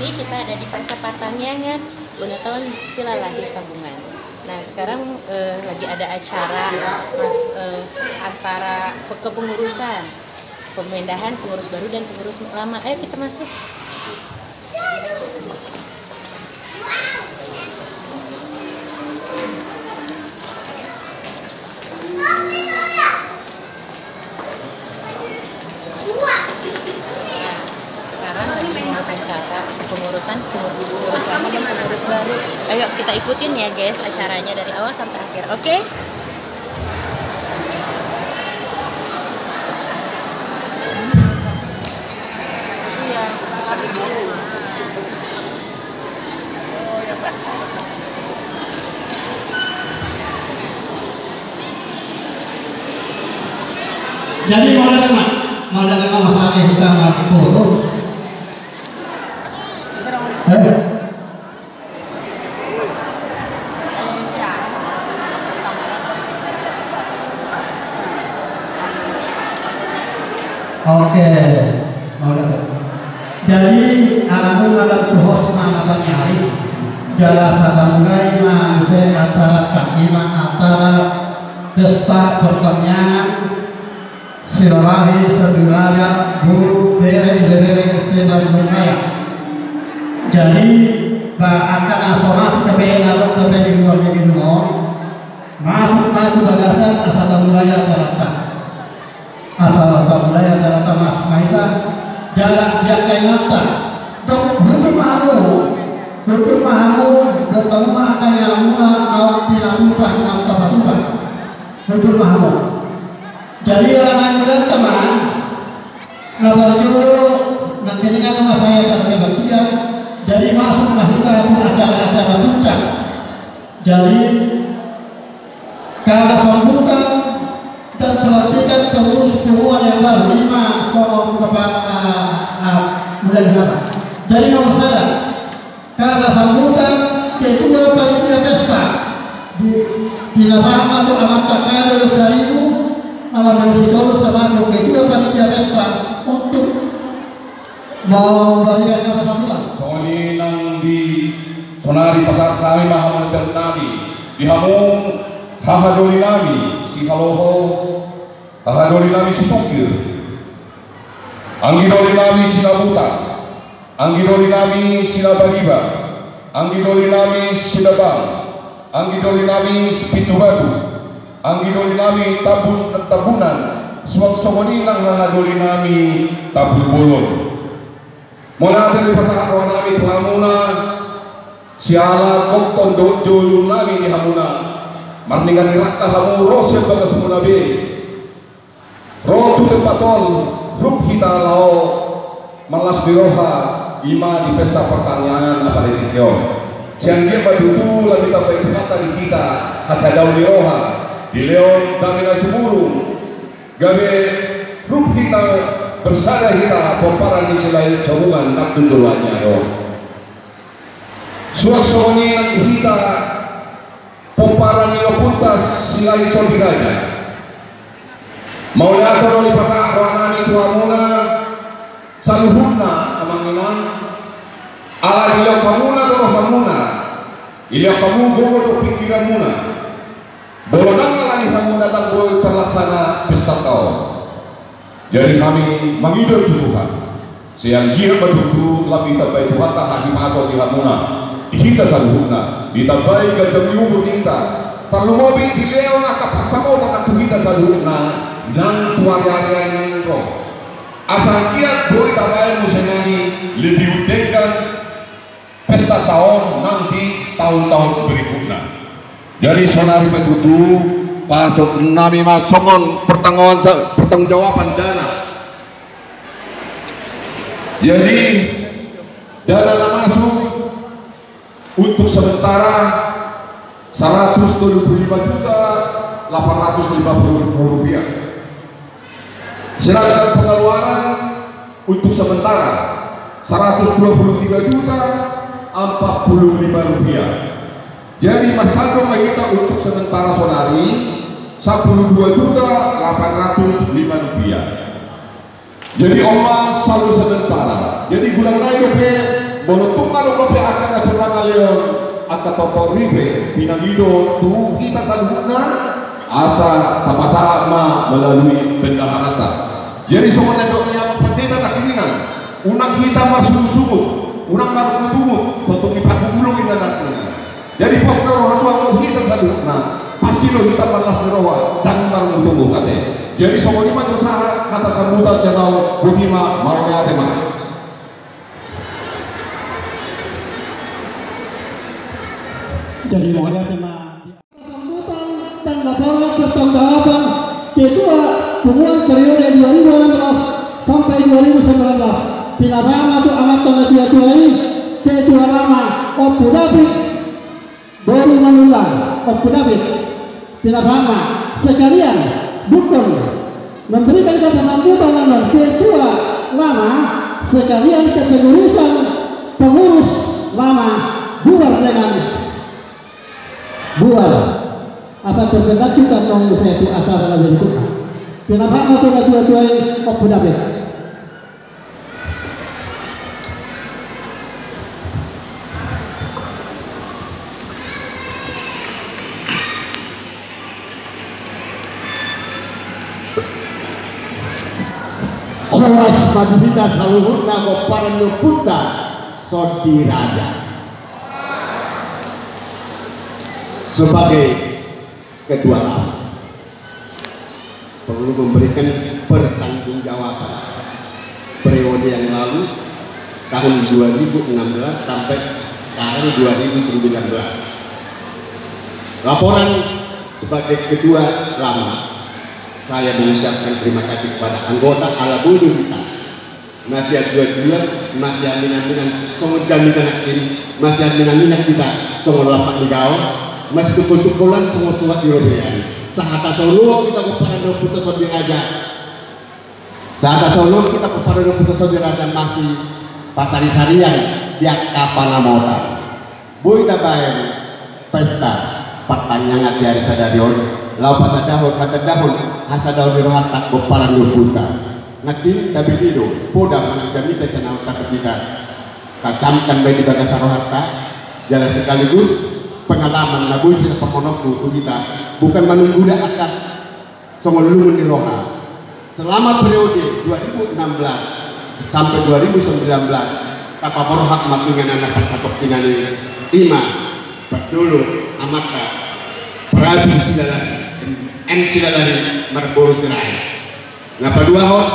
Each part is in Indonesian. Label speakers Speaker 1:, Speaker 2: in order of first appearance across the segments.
Speaker 1: ini kita ada di Pesta Pertanian Bonatown Silalagi Sabungan. Nah sekarang lagi ada acara antara kepengurusan, pemindahan pengurus baru dan pengurus lama. Ayo kita masuk. Sekarang lagi mau acara pengurusan pengurus lama dan pengurus baru. Ayo kita ikutin ya guys acaranya dari awal sampai akhir. Oke?
Speaker 2: Jadi mau datang masalah kita mati foto. Oke, mau datang. Jadi anakku akan tuhos semangat nyari. Jelas akan mulai manusia acara takima acara pesta pertanian Silalagi Sabungan guru dere Sebagumaya. Jadi akan asal sebagai anak sebagai di luar negeri masuk bagasan asal mulai acara asal mulai acara mas mahita jalan jaga ingatan untuk mahu bertemu akan yang mula awak pinamukan atau batukan untuk mahu. Jadi anak muda teman, nabarjo nanti dengan rumah saya karena bagian. Jadi masuklah kita pun acara-acara puncak. Jadi karena sambutan dan pelantikan pengurus yang baru 5 kepada muda negara. Jadi nomor saya karena sambutan yaitu dalam panitia pesta di sama atau amat takkan dari itu. Nama itu selalu itu panitia pesta untuk memberikan kata sambutan.
Speaker 3: Soalnya nang di sonari pasar kami Muhammad dan Nabi di hamung hahadoli nami si haloho hahadoli nami si tukir anggidoli nami si nabutan anggidoli nami si nabariba anggidoli nami si dabang anggidoli nami si pintu batu anggidoli nami tabunan suak-suakoni lang hahadoli nami tabun bolon mula dari pasangan roh nami tuhamuna siala kokon jolun nami di hamuna marningan niraka hamu rosya baga semua nabi roh tu tempatol rup kita lao malas biroha ima di pesta pertanian apa lagi yo siang dia badutu lalu kita baik kata di kita hasadau di roha di leon damina sumuru gabe rup kita bersada kita pomparan di selain jauhan nak tunjulannya yo suasoni nak kita pomparan yo puntas selain soliraja maulia toroi pasak rohanani tuamuna saluhuna amanginan ala ilau kamuna doro hamuna ilau kamu gogo do pikiran muna bolonang alani kamu datang boy terlaksana pesta kau. Jadi kami mengidul Tuhan. Siang dia berdudu lebih tabai Tuhan tak hati masuk di hamuna. Kita saluhuna ditabai gajah umur kita. Terlalu mobil di leona kapasamo tak kita saluhuna nang tuari-ari nang roh. Asal kiat boy tabai musenani lebih udengkan pesta tahun nanti tahun-tahun berikutnya. Jadi sonari betutu pasok nami masongon pertanggungjawaban dana. Jadi dana masuk untuk sementara 125.850.000 rupiah. Sedangkan pengeluaran untuk sementara 123.045.000 rupiah. Jadi masalahnya kita untuk sementara sonari 12.805.000 rupiah. Jadi Allah selalu sementara. Jadi bulan lain Bolotungan upapi akan nasional leon akan topong ribe pinangido tu kita saluna asa tapasaha ma melalui bendaharata. Jadi semuanya doknya pendeta tak kiningan unang kita masuk-sumut unang marumut-umut sotung ipakugulung inanatnya. Jadi pos rohan kita saluna pasti lo kita malas roha dan marumut-umut ate. Jadi semuanya mah usaha kata sambutan senau bukima mau ate mah.
Speaker 2: Jadi mohonnya tema sambutan dan laporan pertanggungjawaban ketua hubungan periode 2016 sampai 2019 pinasama tu amat tanda tua ini ketua lama Abu David baru mengulang Abu David pinasama sekalian bukan memberikan kesambutan nomor ketua lama sekalian kepengurusan pengurus lama buat dengan buat asal terdekat kita nong saya itu acara lagi itu kenapa mau tuh tua Abu David
Speaker 4: Horas madhita saluhurna koparan nuputa sodiraja sebagai ketua lama perlu memberikan pertanggungjawaban periode yang lalu tahun 2016 sampai sekarang 2019. Laporan sebagai ketua lama, saya mengucapkan terima kasih kepada anggota ala bodoh kita masih dua masih aminan semua jaminan ini masih aminan kita semua lapak di gaul masih tukul-tukulan semua suat European sahata Solo kita kepada Putus Sodiraja sahata Solo kita kepada Putus Sodiraja masih pasari-sarian dia kapanamota boy tabayan pesta pertanyaan di hari sadarion lau pasadahon kata dahon hasadahon dirohatak kepada Putus nakin tapi itu poda menanggami sana kita kacamkan baik di bagasa rohatak jalan sekaligus pengalaman nabuh kita pemonokku kita bukan menunggu dah akan songolungun di roha selama periode 2016 sampai 2019 kata berhak makingan anak sakop tinggal ima dulu amata Prabu Silalari M Silalari Marboro Sirai ngapa dua hot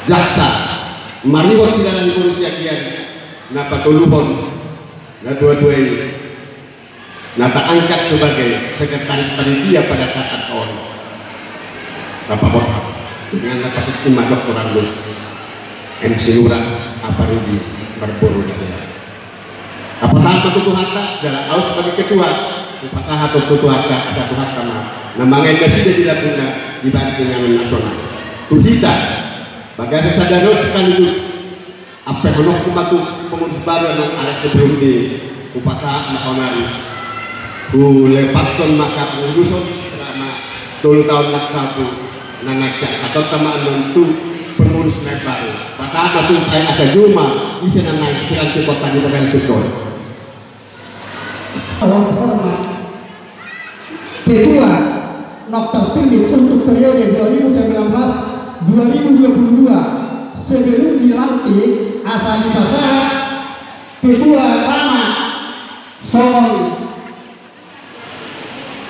Speaker 4: jaksa Mariwo Silalari Polisi Akian ngapa toluhon nah dua-dua ini nata angkat sebagai sekretaris panitia pada saat tahun Bapak Bapak dengan nata sistema Dr. Andul MC Lurah Aparudi Marboro apa saat tutup harta adalah aus sebagai ketua upasaha tutup harta satu harta namanya yang sudah dilakukan di Badan Pengaman Nasional tuhita bagaimana sadar sekaligus apa yang menolak batu pengurus baru yang ada sebelum di upasaha nasional lepaskan maka pengurusan selama 10 tahun satu nanaksa atau tamaan untuk pengurus baru pasal itu kayak ada juma isi naik silang cepat tadi bagian betul
Speaker 2: hormat ketua Dr. Pilih untuk periode 2019-2022 sebelum dilantik asal dipasaha ketua lama Somong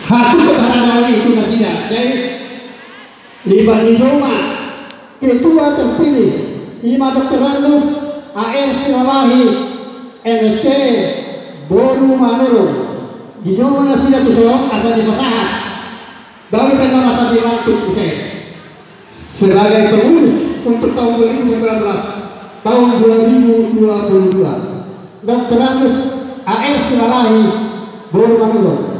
Speaker 2: hati keterangan itu tidak jadi lima nizoma ketua terpilih Ima Dr. Randus AR Silalahi MSC Boru Manurung di Jawa mana sudah tuh asal dipasahan baru kan asal dilantik usai sebagai pengurus untuk tahun 2019 tahun 2022 Dr. Randus AR Silalahi Boru Manurung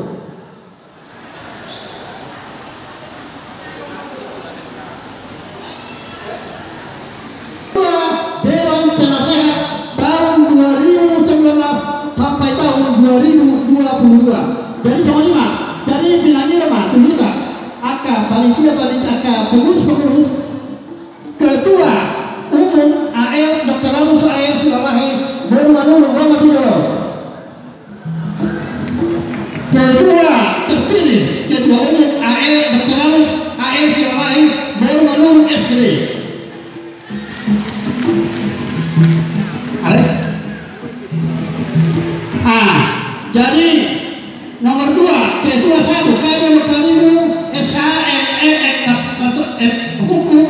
Speaker 2: Dewan Penasehat tahun 2019 sampai tahun 2022. Jadi soalnya jadi bilangnya mah tuh kita akan panitia akan pengurus ketua umum AR Dr. Randus AR Silalahi Baru Manulu Rahmat Hidayat. Ketua terpilih Ketua Umum AE Dr. Anus AE Silalahi Baru Manulu SPD. Jadi nomor 2 Ketua 1 Kador Kalimu SHMM Hukum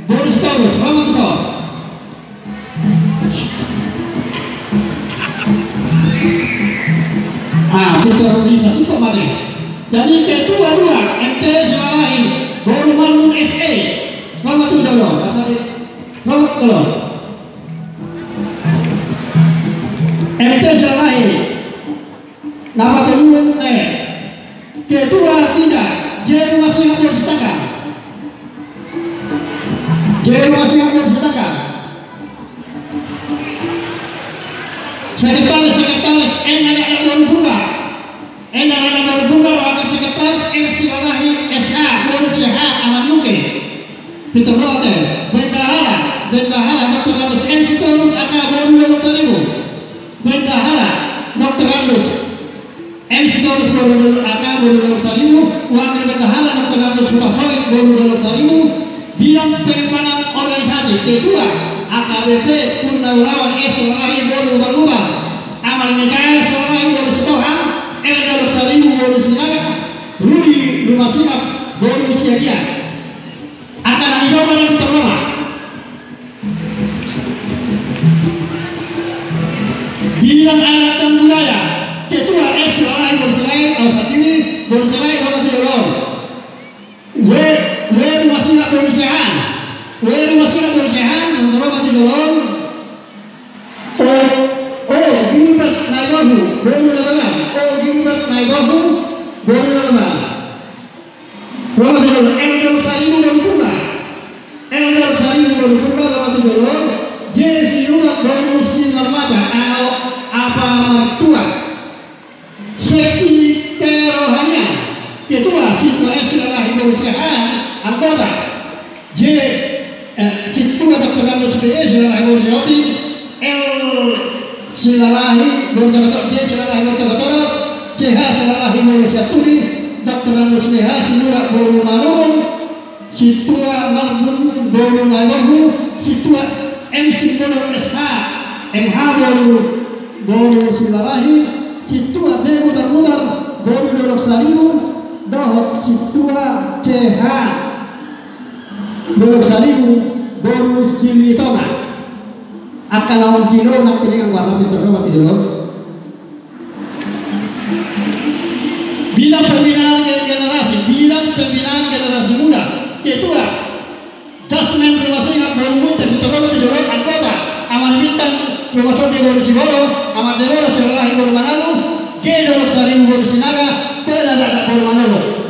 Speaker 2: Boris Taurus Rahmat Hidayat. Pintar lintas kok mati. Jadi Ketua 2 MT Silalahi Baru Manulu SE Rahmat Hidayat. Rahmat Hidayat. MT Silalahi nama kedua Ketua 3 Jenderal Singapura Setakan. Jenderal Singapura Setakan. Sekretaris Enada Baru Purba. Enada Baru Purba Wakil Sekretaris N Silalahi SH Baru CH Aman Luke. Peter Rote. Bendahara Dr. Anus M Sitorus AK Baru Lalu Tarimu. Bendahara Dr. Anus M Sitorus Baru AK Baru Lalu Tarimu. Wakil Bendahara Dr. Anus Sukasoid Baru Lalu Tarimu. Bidang pengembangan organisasi Ketua AKBP Purnawirawan S Silalahi Baru Berubah. Amal Mikael Silalahi Baru Sitohan. Erda Lestarimu Baru Sinaga. Rudi Rumah Sinap Baru Siagia. Akan dicoba dan terlalu. Bidang adat dan budaya Ketua S Silalahi Baru Serai Al-Satiri Baru Serai Rahmat Hidayat. Rumah Sinap Baru Sehan. Rumah Sinap Baru Sehan Rahmat Hidayat. Gilbert Naibahu Baru Nalaman. Gilbert Naibahu Baru Nalaman. Rahmat Hidayat. Eldar Sarimu Baru Purba. Eldar Sarimu Baru Purba Rahmat Hidayat. J. Sinurat Baru Sinarmata Apa Mertua. Sekti Kerohanian Ketua Siswa S Silalahi Baru Sehan Anggota J. Ketua Dr. Anus BE Silalahi Baru Sehat. L. Silalahi Baru Jakarta. J. Silalahi Baru Jakarta. CH Silalahi Baru Syaturi. Dr. Anus DH Sinurat Baru Manulu. Situa Marbun Baru Naibahu. Situa M. Sinurat SH MH Baru Silalahi. Situa D. Mutar-mutar Baru Dolok Sarimu. Dohot Situa CH Dolok Sarimu Baru Silitona. Akan lawan kilo nak dengan warna pintar Rahmat Hidayat. Bidang pembinaan generasi muda Ketua Jasmen Rumah Singgah Baru Munte Pintar Rahmat Hidayat. Anggota Amal Bintang Rumah Sondi Baru Siboro. Amal Dewara Silalahi Baru Manulu. G. Dolok Sarimu Baru Sinaga. Penada Baru Manulu.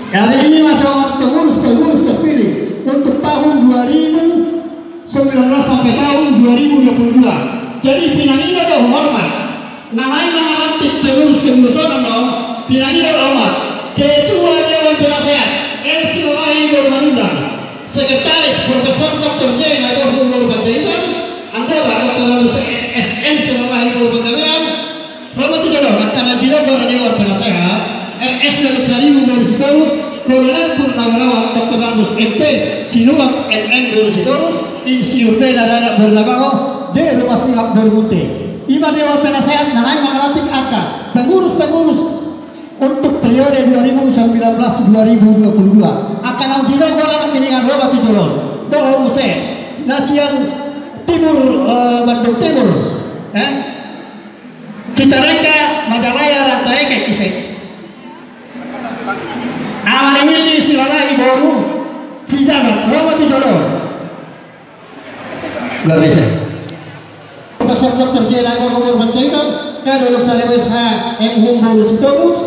Speaker 2: Kali ini masalah pengurus terpilih untuk tahun 2019 sampai tahun 2022. Jadi pinanginya dah hormat. Namanya aktif pengurus-pengurusan dong. Pinanginya hormat. Ketua Dewan Penasehat N Silalahi Baru Manula. Sekretaris Profesor Dr. J. Naibahu Baru Panjaitan. Anggota Dr. Anus SM Silalahi Baru Panjaitan. Rahmat Hidayat. Karena Dewan Dewan Penasehat RS Lestarimu Baru Sitorus. Kolonel Purnawirawan Dr. Anus MP Sinurat MM Baru Sitorus. Insinyur B. Dadana Baru Nabaho. D. Rumah Singgah Baru Munte. 5 Dewan Penasehat Nanai Mangalatik Angka pengurus untuk periode 2019-2022 akan audido warna pilihan Rahmat Hidayat. Doa Muse Nasian Timur Bandung Timur Cicalengka Majalaya Rancaike Kisek. Amal Willy Silalahi Baru Sijabat Rahmat Hidayat. Luar biasa. Profesor Dr. J. Naibahu Baru Panjaitan. Kadolok Sarimu SH MH Baru Sitorus.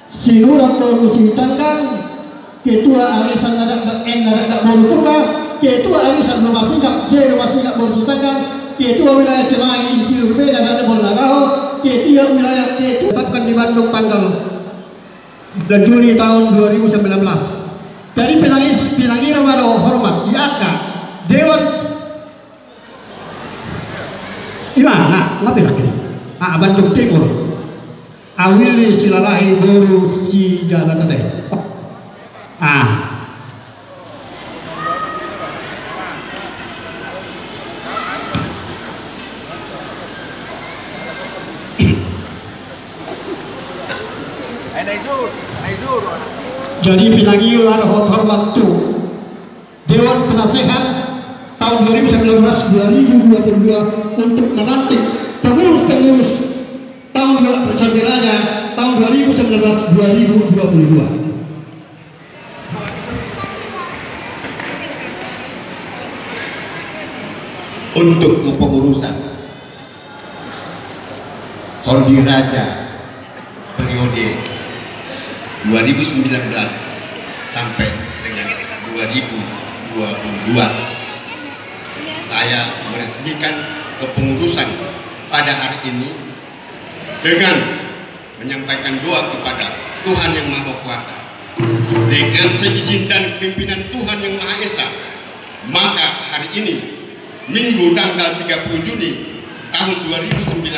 Speaker 2: Sinurat Baru Sintanggang. Ketua Arisan Nadak Baru Purba. Ketua Arisan Rumah Singgah J. Rumah Singgah Baru Sintanggang. Ketua Wilayah Cemai Insinyur B. Dadana Baru Nabaho. Ketua Wilayah Ketua tetapkan di Bandung tanggal dan Juni tahun 2019 dari Pinangiro Waro Hormat diangkat Dewan ngapain lagi? Bandung Timur awili silalahi baru si jabatan teh. Jadi Pinangiro Waro Hormat itu Dewan Penasehat tahun 2019-2022 untuk melantik pengurus-pengurus tahun Sordiraja tahun 2019-2022.
Speaker 4: Untuk kepengurusan Sordiraja periode 2019 sampai dengan 2022 saya meresmikan kepengurusan pada hari ini dengan menyampaikan doa kepada Tuhan Yang Maha Kuasa dengan seizin dan pimpinan Tuhan Yang Maha Esa. Maka hari ini Minggu tanggal 30 Juni tahun 2019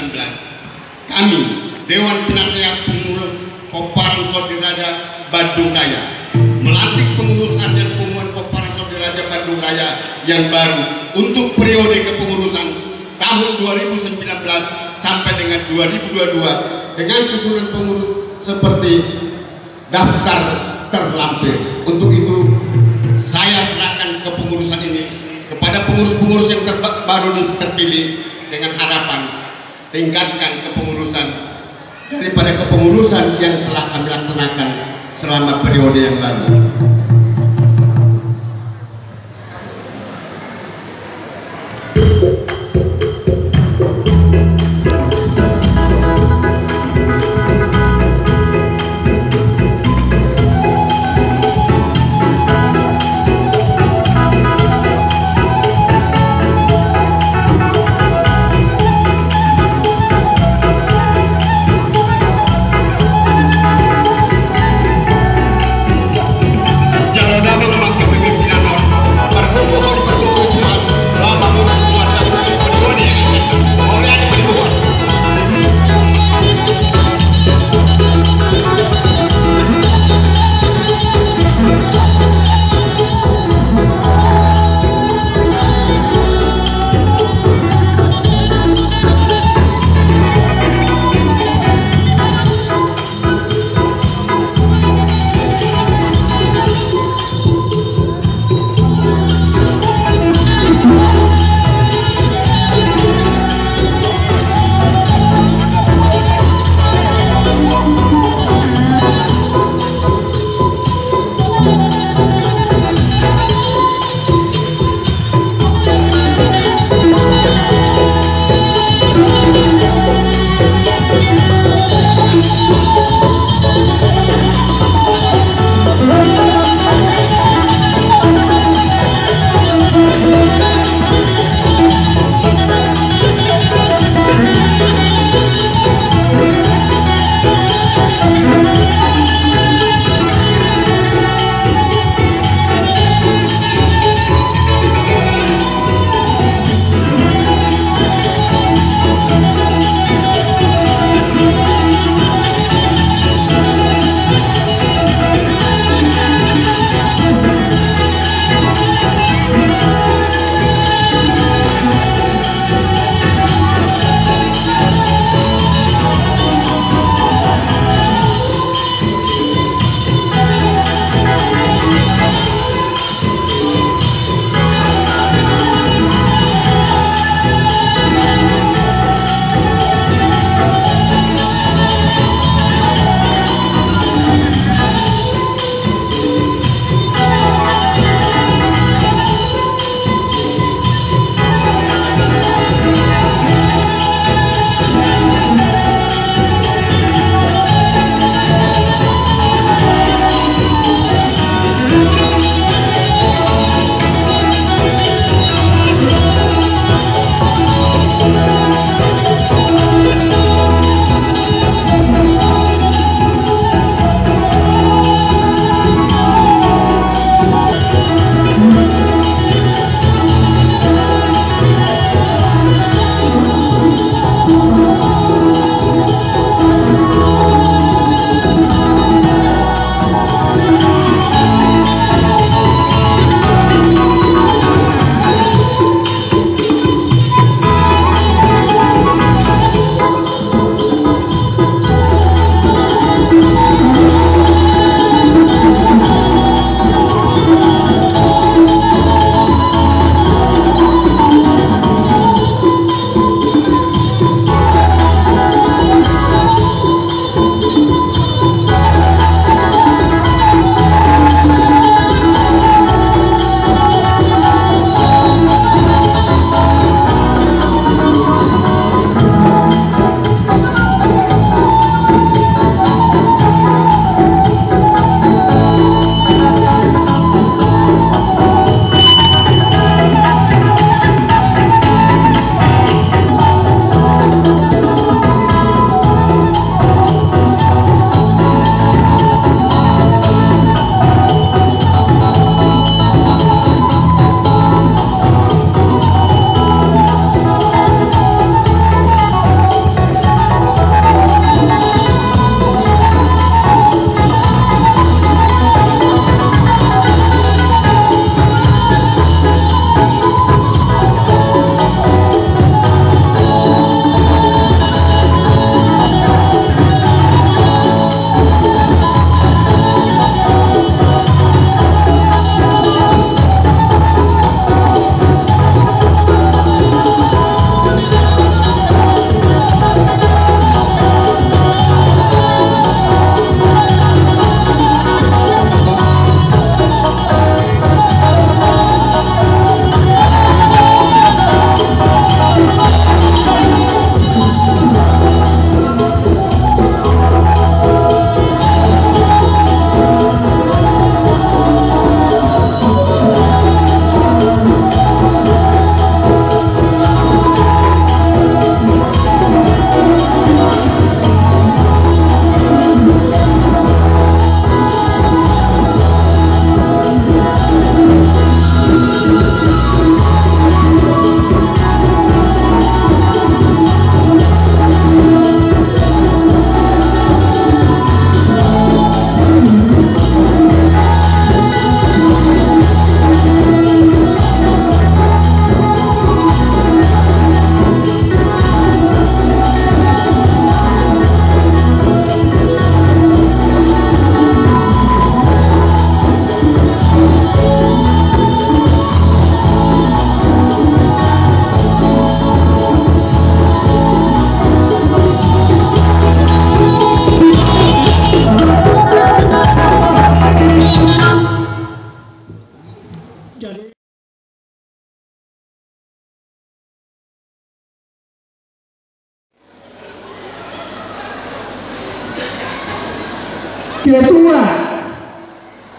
Speaker 4: kami Dewan Penasehat Pengurus Peparang Sordiraja Bandung Raya melantik pengurus harian Pemuan Peparang Sordiraja Bandung Raya yang baru untuk periode kepengurusan tahun 2019 sampai dengan 2022 dengan susunan pengurus seperti daftar terlampir. Untuk itu saya serahkan kepengurusan ini kepada pengurus-pengurus yang baru terpilih dengan harapan tingkatkan kepengurusan daripada kepengurusan yang telah kami laksanakan selama periode yang lalu.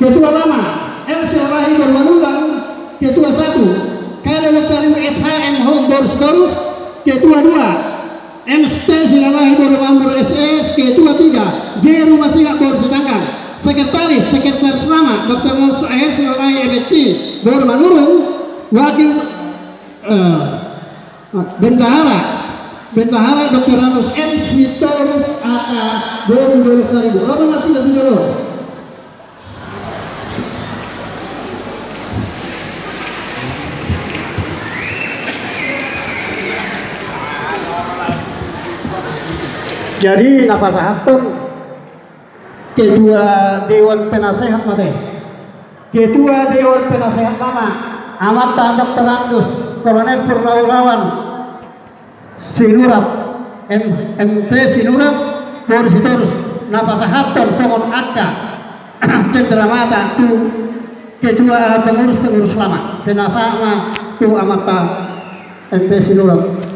Speaker 2: Ketua lama RC Rahi Bermanulang. Ketua 1 Kadalok Sarimu SHM Home Boris Dorus. Ketua 2 MST Silalahi Boromambur SS. Ketua 3 J Rumah Singa Boris Tanggang. Sekretaris Lama Dr. Nus Aher Silalahi MT Bormanurung. Wakil Bendahara Dr. Ranus M. Sitorus AA Boru 2000. Lama nasi dah sejauh. Jadi nafas hatun Ketua Dewan Penasehat mate. Ketua Dewan Penasehat lama Amata Dr. Andus Kolonel Purnawirawan Sinurat MP Sinurat Borsitorus nafas hatun Somon Akka Cendramata tu Ketua pengurus lama Penasama tu Amata MP Sinurat.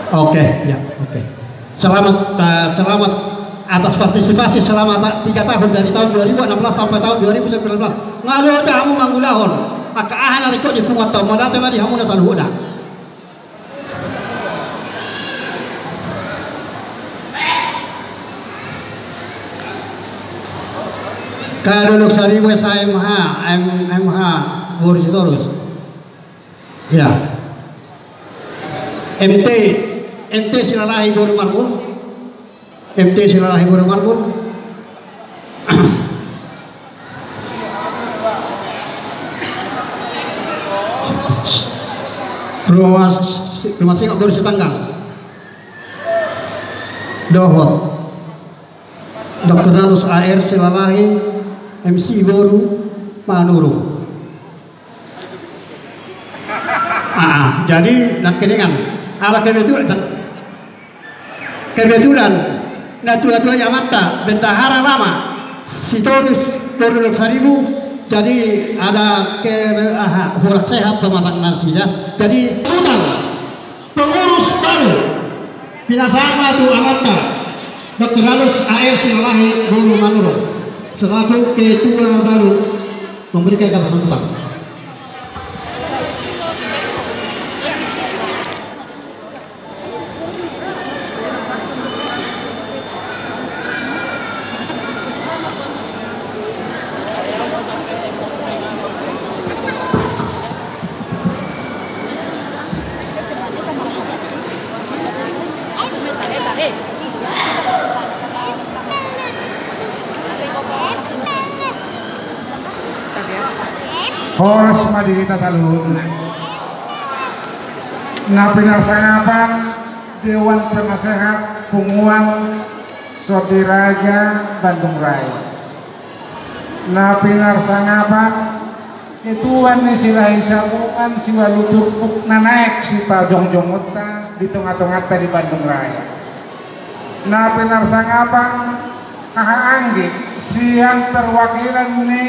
Speaker 2: Oke, ya, oke. Selamat atas partisipasi selama 3 tahun dari tahun 2016 sampai tahun 2019. Ngalo kamu manggulahon, maka ahana riko di pungat tahun malate madi hamu na salhuda. Kaduluk Sarimu MH Borsitorus. Ya. MT Silalahi Boromarbun. MT Silalahi Boromarbun. Rumah Singa Boris Tanggang. Dohot Dr. Ranus AR Silalahi MC Boru Manurung. Jadi nak kedengan ala kebetulan natua Yamata Bendahara lama Sitorus Borulok Sarimu. Jadi ada hurak sehat pemasak nasinya. Jadi pengurus baru Pinasama tu Amata Dr. Ranus AR Silalahi Boru Manurung selaku ketua baru memberikan kata sambutan.
Speaker 5: Horas madita salut. Na pinarsangapan Dewan Penasehat Punguan Sodiraja Bandung Raya. Na pinarsangapan ituan ni silahi sabungan si waluturpuk na naik si pajongjongota di tengah-tengah di Bandung Raya. Na pinarsangapan Anggi siang perwakilan ni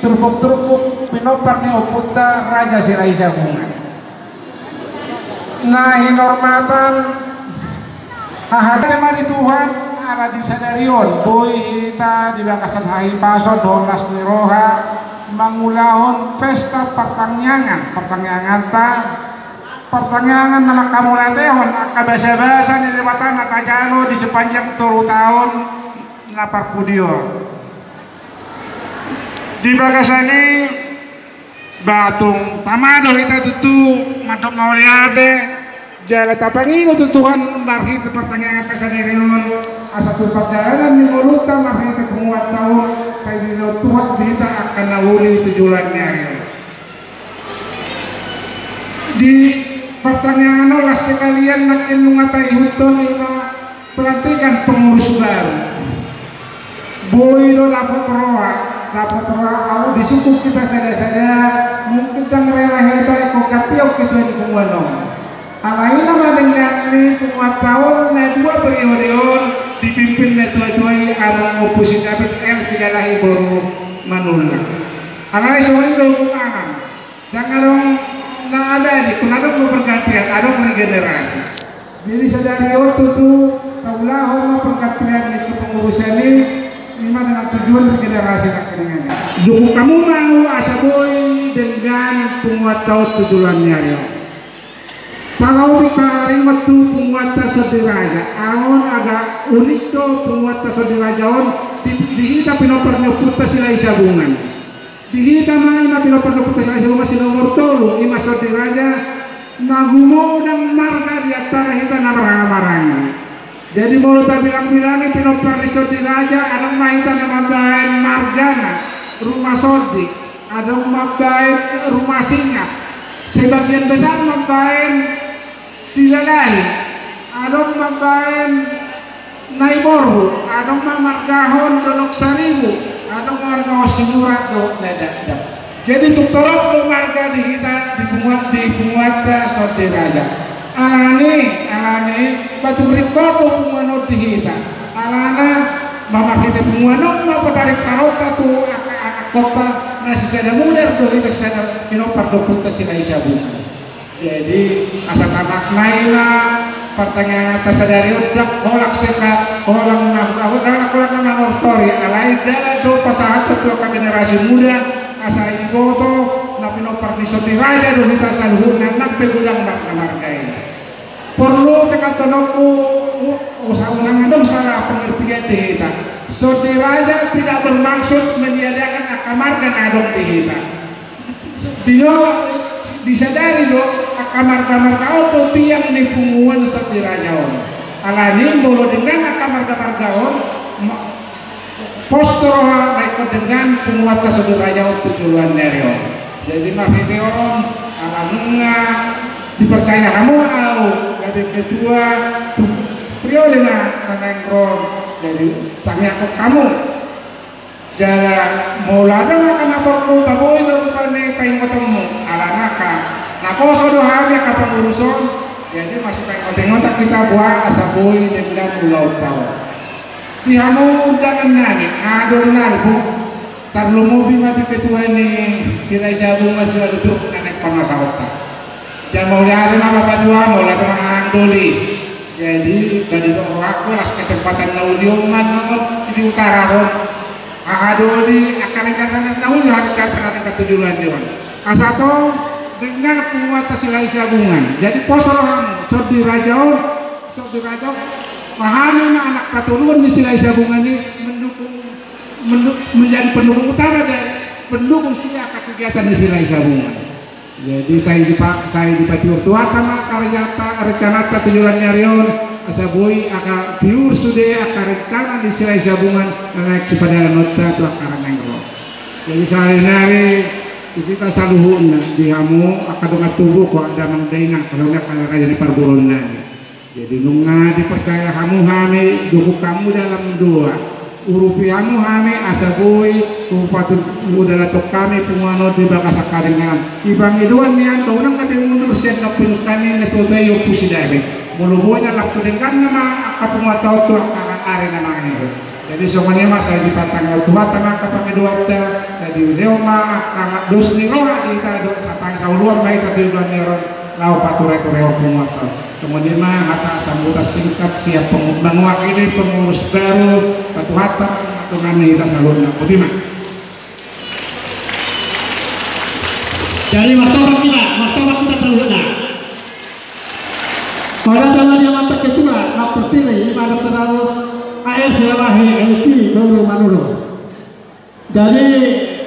Speaker 5: turpuk-turpuk pinopar ni oputa Raja Silahi Sabungan. Nah hinormatan tema di Tuhan ala disadarion boy kita di bakasan hai paso dolas ni roha mangulahon pesta pertanyaan nama kamu latehon akabasa-basa ni lewatan nakajalo di sepanjang 3 tahun lapar pudio di bagasani batung tamado kita tutu madok mauliate jala tapangino tutuhan barhi pertanyaan kasadirion asa tupat jalan ni muluta marhi kepenguat tahun kay dino tuhat dita akan nawuri tujulannya di pertanyaan olah sekalian nak inungatai huton ina pelantikan pengurus baru boy do dapat roa au disukup kita saja mungkin tang rela heta ko katiau kita di kumano alaina madengan ni kuat tahu Alai soalnya berhubungan. Jangan dong nggak ada ini. Kenapa mau pergantian? Ada regenerasi. Jadi sadari waktu itu taulah orang pergantian itu pengurusan ini dengan tujuan regenerasi kekeningannya. Joko kamu mau asaboy dengan penguat tahu tujuannya ya. Kalau dikaring waktu penguat sodiraja, awon agak unik do penguat sodiraja on dihita pinopernya puta sila isabungan. Dihita mana pinopernya puta sila isabungan si nomor tolu ima sodiraja nagumo dan marga di antara hita namarang-marang. Jadi mau tak bilang-bilangin pinopernya sodiraja ada mahita nambahin margana rumah sodi, ada nambahin rumah singa. Sebagian besar nambahin silalahi, adong mambain naiborhu, adong mamargahon dolok saribu, adong mamargahon simurat do dadak. Jadi tuktorok do marga di kita dibuat sodiraja. Alane batu rikodo pumuano di kita. Alana mama kita pumuano mau tarik parota tu anak kota nasi sada muda do kita sada pinopar do puta sila isabu. Jadi asa tamak naila pertanyaan atas sadari udah kolak seka kolang kolak nama nortori alai dala do pasahat setua generasi muda asa iboto napino pernisoti raja do kita saluhun nak pegudang nak namargai perlu tekatonoku usaha dong salah pengertian kita soti raja tidak bermaksud menyediakan akamarga adong kita dino disadari do kamar-kamar kau tiang ni punguan satirajaon alani bolo dengan kamar-kamar kau postoroha mereka dengan penguatan satirajaon tujuan nerion jadi mafiteon alamunga dipercaya kamu au dari kedua tu priolina nanengron jadi tanya ke kamu jala maulada makan perlu baboy rupane paing ketemu alanaka naposo do hamya ka penguruson jadi masih paing otak kita buat asaboy dengan ulau tahu dihamu dengan nani ador nalbu tarlo mobil mati ketua ini sila isabu masih ada truk naik pamasahota jangan mau lihat mah bapak dua mau lihat mah andoli jadi dari orang kelas kesempatan naudioman di utara hon ahadoli akan katakan tahu yang katakan ketujuan dia asato dengan penguatan sila isabungan jadi posorohan sodirajaon pahami anak keturunan di sila isabungan ini menjadi pendukung utama dan pendukung sudah kegiatan di sila isabungan jadi saya dipati urtua sama karyata rekanata tujuan nyarion asaboy aka tiur sude aka rekanan di sila isabungan naik sepada nota tu akarang engro jadi sehari-hari kita saluhun dihamu aka dengan tubuh kok ada mangdaina kalau nak raja di parburon jadi nunga dipercaya kamu hame duku kamu dalam doa urupi kamu hame asaboy upatun udara tok kami pumuano di bakasa karingan ibang iduan nian kau nang kati mundur siap kapil kami netudayo pusidare muluhunya lakto dengan nama kapungatau tu akan ari namanya itu jadi semuanya mas saya dipatang tuhat tanah kapangiduata jadi leo ma akan dos ni roha di tado satang sauluan baik tadi dua neron lau pature-ture pungatau kemudian mah kata sambutan singkat siap mewakili pengurus baru patuhatan atau nami kita salurna putima
Speaker 2: dari martabat kita salurna pada zaman yang mata ketua nak terpilih pada terlalu AS Lahi LT baru Manuro jadi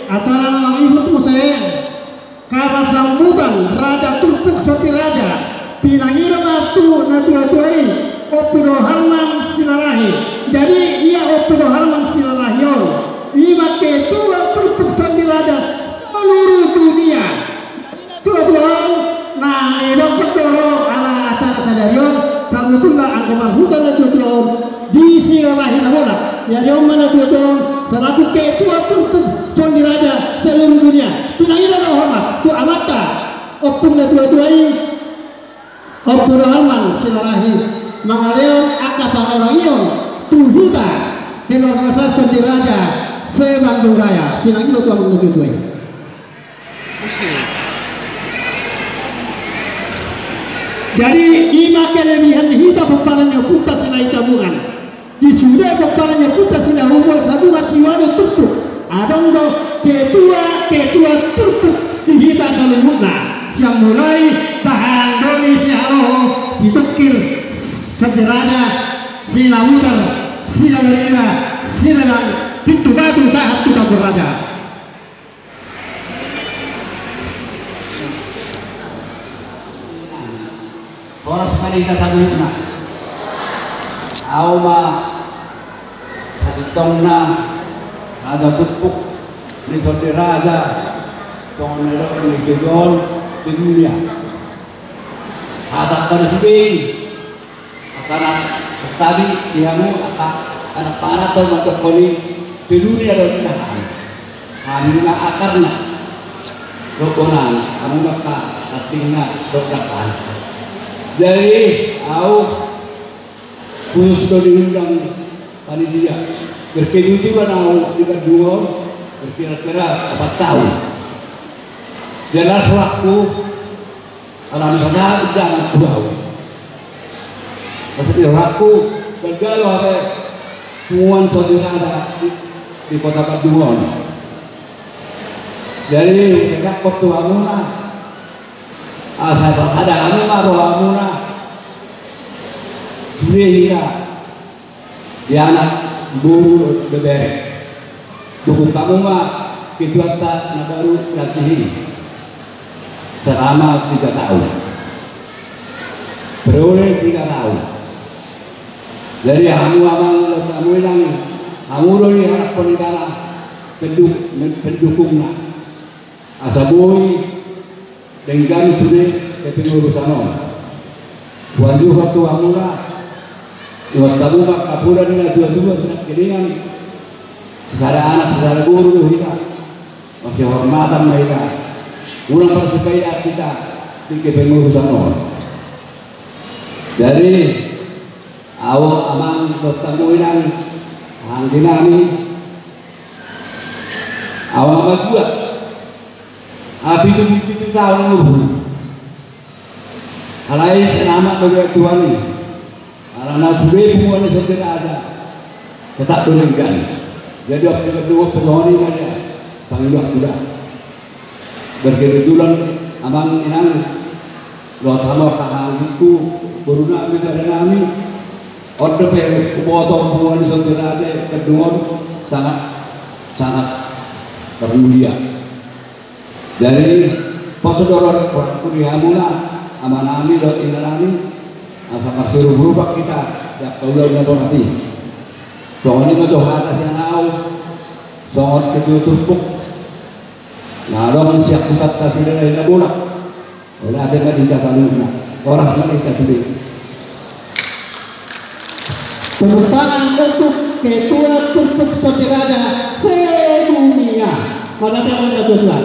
Speaker 2: antara nama ibu itu saya karena sambutan Raja Turpuk Soti Raja pinangira matu natuatuai Opido Harman Silalahi jadi ia Opido Harman Silalahi ima ketua Turpuk Soti Raja seluruh dunia tuan nah ini pedoro ala acara sadarion samutuna anggaman hutan tuan di Silalahi namola ya dia mana tuan selaku ketua Turpuk Soti Raja seluruh dunia pinangira hormat tu amata opun natuatuai Opido Harman Silalahi mangaleon akapang orangion tuhita hilor masa Soti Raja sebandung raya pinangilo tuan menuju tuai Jadi ima kelebihan hita peparannya puta sila hita bukan. Di sudah peparannya puta sila umur sabungan siwano tutup. Adong do ketua tutup di hita kalumutna. Siang mulai tahan doli si halo ditukir sederhana sila mutar sila gerina sila pintu batu saat kita berada.
Speaker 6: Oras sekali kita sabun na. Auma kasitong na raja putpuk ni saudara raja tonero ni gedon di dunia. Ada tersebut karena tadi dihamu anak para atau macam koni di dunia dan tidak. Kami nak akarna rokonan, kamu nak tinggal rokakan. Jadi, aku khusus sudah diundang panitia. Berkejuti mana kita dua berkira-kira 4 tahun. Jelas waktu alam sana jangan tahu. Maksudnya waktu bergaul ada tuan saudara di kota Paduan. Jadi kita kota Amuna. Saya ada kami mahu Amuna. Dia anak guru beberek. Dukung kamu mah ketua tak baru latih selama 3 tahun. Beroleh 3 tahun. Jadi kamu yang kamu doi harap penegara pendukungnya. Asabui dengan sudah kepengurusan wajib waktu Amuna buat kamu mak kapura dengan dua-dua sudah kedengan secara anak secara guru kita masih hormatan mereka ulang persepaya kita di kepengurusan jadi awal amang bertemu dengan hangginami awal berdua api itu tahun luhur alai selamat bagi Tuhan ini karena sudah hubungan saudara ada tetap berenggan jadi waktu kedua pesoni ada panggil sudah berkebetulan amang inang lo sama kahang itu beruna kita nami order pe foto hubungan saudara ada kedua sangat termulia. Dari pasadoran kurihamuna amanami dot inalani asal suruh berubah kita ya kaulah nanti soalnya macam atas yang tahu soal ketutup nah dong siap buka kasih dari bola oleh ada nggak dikasih salurnya orang sekali kasih
Speaker 2: Pengupahan untuk ketua tumpuk saudara sedunia pada tahun kedua.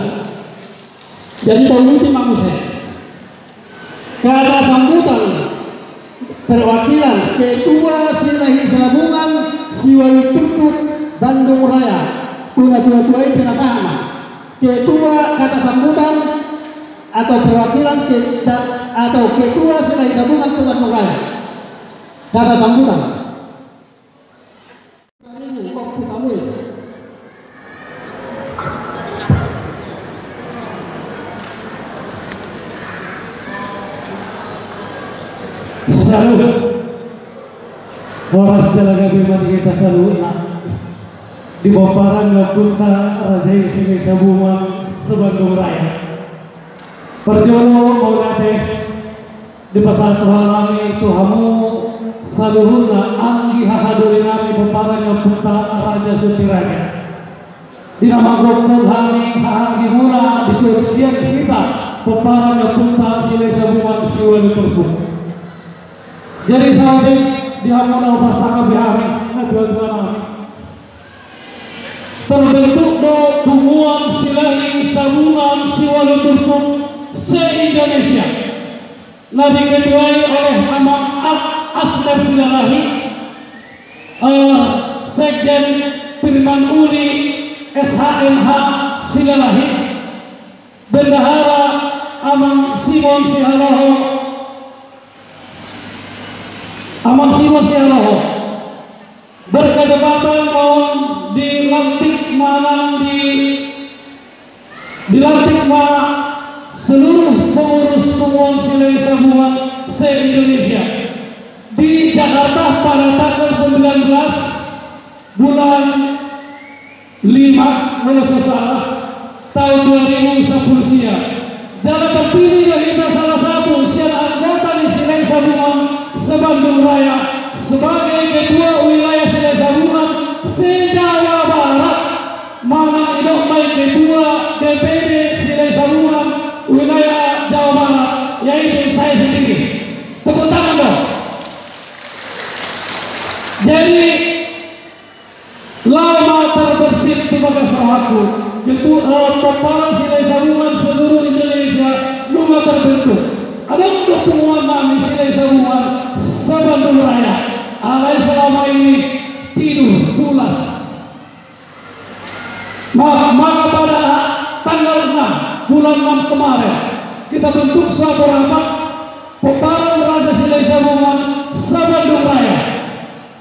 Speaker 2: Jadi tahun ini manusia karena sambutan perwakilan ketua Silahi Sabungan Siwali Tumpuk Bandung Raya tua-tua itu sama ketua kata sambutan atau perwakilan atau ketua Silahi Sabungan Bandung Raya kata sambutan
Speaker 7: Salut. Waras jalaga bimati kita salut. Di Bomparan Lapunta Raja Sini Sabungan Sebandung Raya. Perjono mau nate di pasar Tuhalami Tuhamu saluhuna anggi hahaduri nami Bomparan Lapunta Raja Sutiraja. Di nama Gokul Hani hahanggi muna di sursian kita Bomparan Lapunta Sini Sabungan Siwali Tumpuk. Jadi sampai dihamuna bersama bihami dua-dua nami terbentuk hubungan Silahi Sabungan Siwali Tumpuk se-Indonesia nah diketuai oleh Amang Asgar Silahi Sekjen Firman Uli SHMH Silahi Bendahara Amang Simon Sihaloho, berkesempatan mohon dilantik seluruh pengurus Pemuan Silai Sabungan se-Indonesia di Jakarta pada tanggal 19 bulan 5 kalau saya salah tahun 2010 siang. Jangan terpilih dari salah satu siapa anggota di Silai Sabungan se-Bandung Raya sebagai ketua wilayah Silai Sabungan se-Jawa Barat, mana idok baik ketua DPD Silai Sabungan wilayah Jawa Barat, yaitu saya sendiri. Tepuk tangan dong. Jadi lama terbersih sebagai sahabatku, ketua kepala Silai Sabungan seluruh Indonesia lama terbentuk. Ada dukungan kami Silai Sabungan se-Bandung Raya. Alai selama ini tidur pulas. Maka pada tanggal 6 bulan 6 kemarin kita bentuk suatu rapat Peparan Raja Silai Sabungan se-Bandung Raya.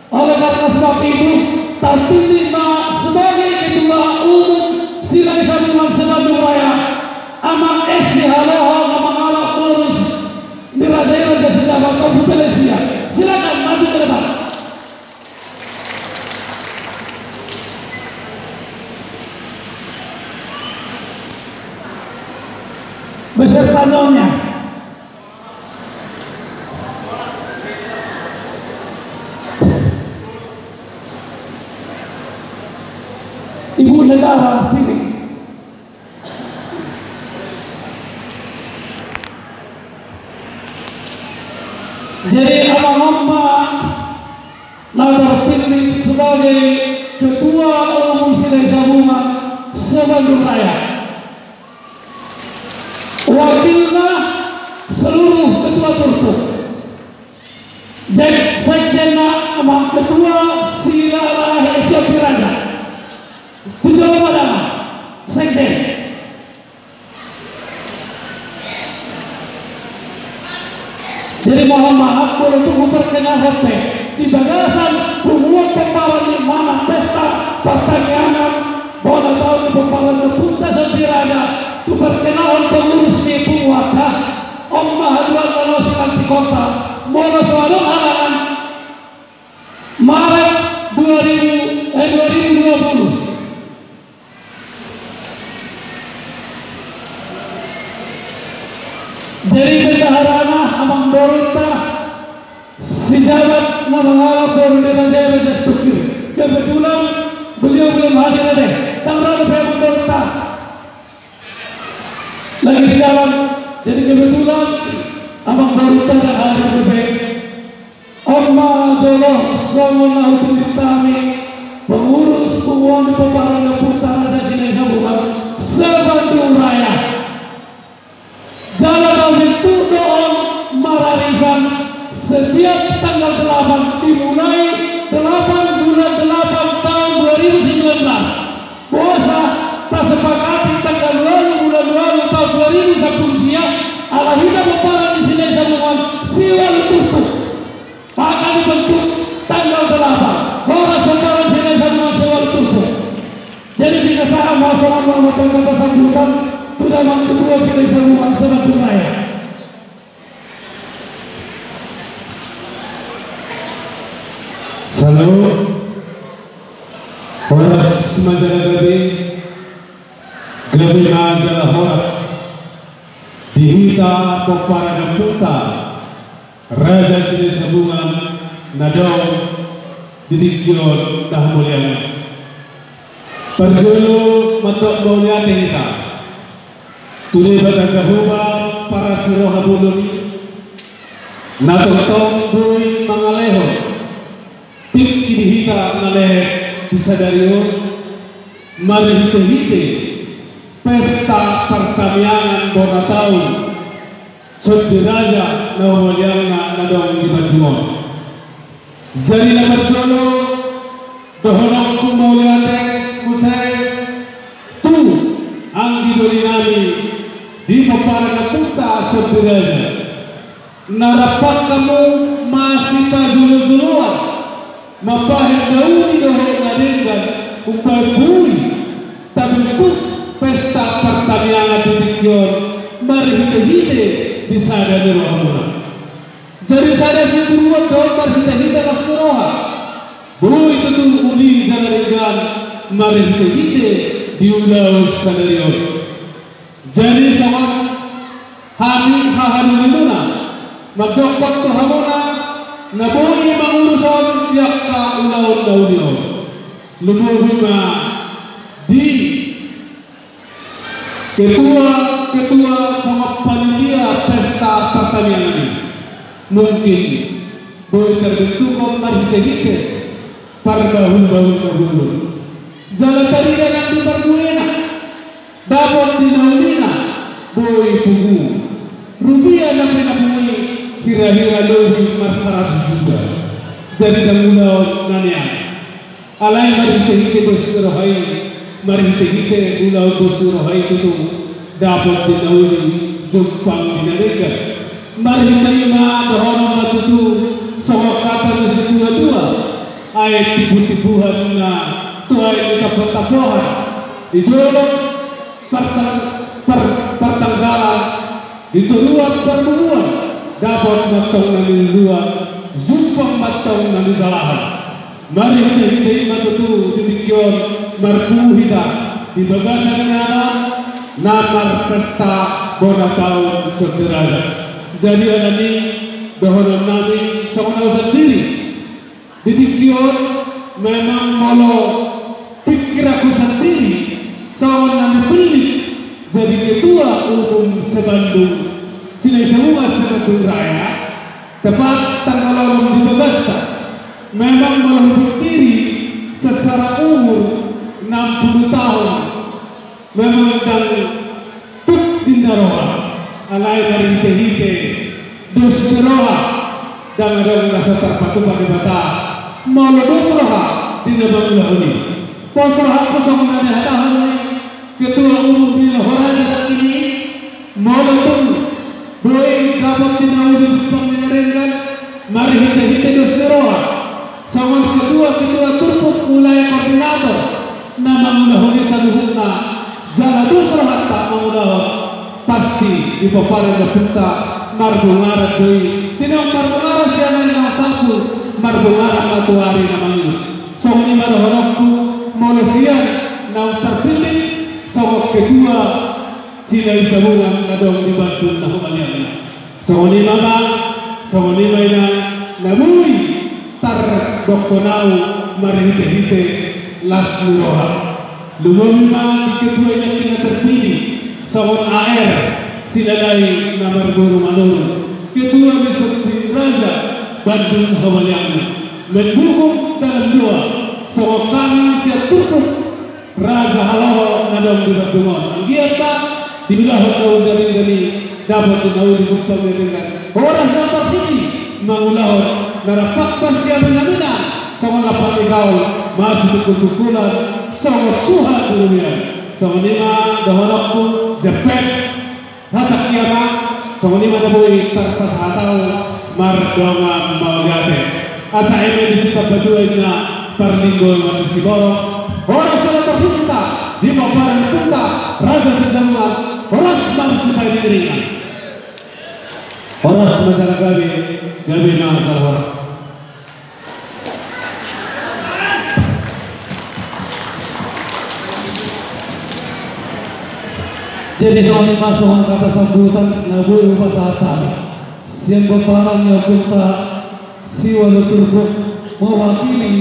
Speaker 7: Oleh karena sebab itu terpilih sebagai ketua umum Silai Sabungan se-Bandung Raya Amang S. Sihaloho Amang Pengurus di Raja Sejabat Kabupaten Siak. Silakan maju ke depan. Beserta nyonya. Ibu negara sini. Jadi hamba terpilih sebagai ketua umum Silai Sabungan se-Bandung Raya. Wakilnya seluruh ketua turku. Sekjenna Amang ketua Silai Raja. Tujuh padama sekjen. Jadi mohon maaf untuk memperkenalkan di bagasan Pemuan Pemparan di mana pesta pertanian bola tahun Pemparan Punta Sotiraja itu perkenalan pengurus di Purwaka Om Mahaduan Malos Kanti Kota Mono Suadong Alangan Maret 2020. Dari bendaharana Amang Dorota sejabat mengarah Borneo Raja Stukir. Kebetulan beliau belum hadir ada. Tanggal Amang Dorota lagi di dalam. Jadi kebetulan Amang Dorota dan hadir bebek. Oma Joloh Songon Audun Tami pengurus Pemuan di Peparan Putra Raja Silai Sabungan se-Bandung Raya. Jalan itu doon mararisan setiap tanggal 8 dimulai 8 bulan 8 tahun 2019. Puasa tak sepakati tanggal 2 bulan 2 tahun 2010 siang ala hidup Peparan di Silai Sabungan siwal tutup. Maka dibentuk tanggal 8 Horas Peparan Silai Sabungan siwal tutup. Jadi bila saya masalah melakukan kata sambutan sudah ketua Silai Sabungan se-Bandung Raya.
Speaker 6: Salut Horas Majalagabe Gabi Majalah Horas Dihita Peparan Punta Raja Silai Sabungan Nadong Ditikyon Dah Mulyana Perjulu Matok Mulyana kita Tuli batasa huba para siroha bulumi natong bui mangaleho tip kidihita ngale disadario mari hite pesta pertanian bona tahun Sotiraja Nawaliana nadong di Bandung. Jadi nomor jolo dohonong kumuliate musai tu anggi dolinami Sotiraja. Narapak kamu masih tajul-juluan, mapahit dauni dohok nadenggan, upay bui, tabentuk pesta pertanian titikyon, mari hite-hite bisa ada di rohamuna. Jadi saya seburuan dohok hite-hite las roha, bui tentu uli zanarigan, mari hite-hite diulau sanarion. Jadi sama Hani hahanuluna magdokot to hamona nabuhi mangurusan yakka ulaw dauniyo lumuhima di ketua sama panitia pesta pertanian ini mungkin boleh terbentuk marhite-hite parbahun-bahun jalan tadi yang diperbuena dapat dinaulina boy pugu rupiah na pinapuni hira-hira lohi masyarakat juga jadi damulaw nanya alay marhite-hite dosurohay marhite-hite ulaw dosurohay itu dapat dinauli jumpang binarikan marhite-hite dohon matutu sa wakatan sa dua-dua ay tibu-tibuhan na tuay tapot-tapohan idolog pertanggalan dituruan pertemuan dapat matong nami luar zumpang matong nami salahan mari hite-hite matutu titikyon marpuhida di bagasan nanan namar pesta bona tahun Sotiraja. Jadi anani dohonan nami songaw sendiri titikyon memang molo pikir aku sendiri songaw nami beli jadi ketua umum sebandung Cilai semua sebandung raya tepat tanggal 6 di Bagasta memang melumpuh diri secara umur 60 tahun memang dan tuk dindaroha alai dari hite-hite dus roha dan ada rasa terpatu pada bata malu dus roha di nabang lahuni pos roha kosong nani hatahan ketua umum di Lahore ini maupun boleh dapat dinaudi pemerintahan mari hite-hite dosteroha sama ketua turpuk mulai koordinator nama mulahoni saluhutna jala dosteroha tak maulah pasti di paparan berputa marbungarat doi tinang marbungarat sianan yang satu marbungarat matuari namanya so ini marahonokku manusia yang terpilih sama kedua Cilai Sabungan nadong di Bandung nahumannya sama ni mama sama ni maina namui tar doktonau mari hite-hite las luroha lumumma di kedua yang kita terpilih sama AR silalai namar guru manur kedua di Sotiraja Bandung nahumannya mendukung dalam dua sama kami siap turut Raja Haloho nadong di Bandungan Anggiata dibilah tahun dari dapat dinaudi buktan dengan orang sangat visi mengulahon narapak persiap menamina sama lapan ikaw masih berkumpulan sama suha dunia sama lima dahalakku jepet hatak kiamat sama lima nabuhi tarpas hatau mardongan mawagate asa ini disita berdua na perlinggol mati siboro orang sangat tersisa di paparan punta raja sejamuan horas bangsa dirinya horas masalah gabi nama kalau horas jadi soal masuk kata sambutan nabu lupa saat kami siang paparannya punta siwa turbo mewakili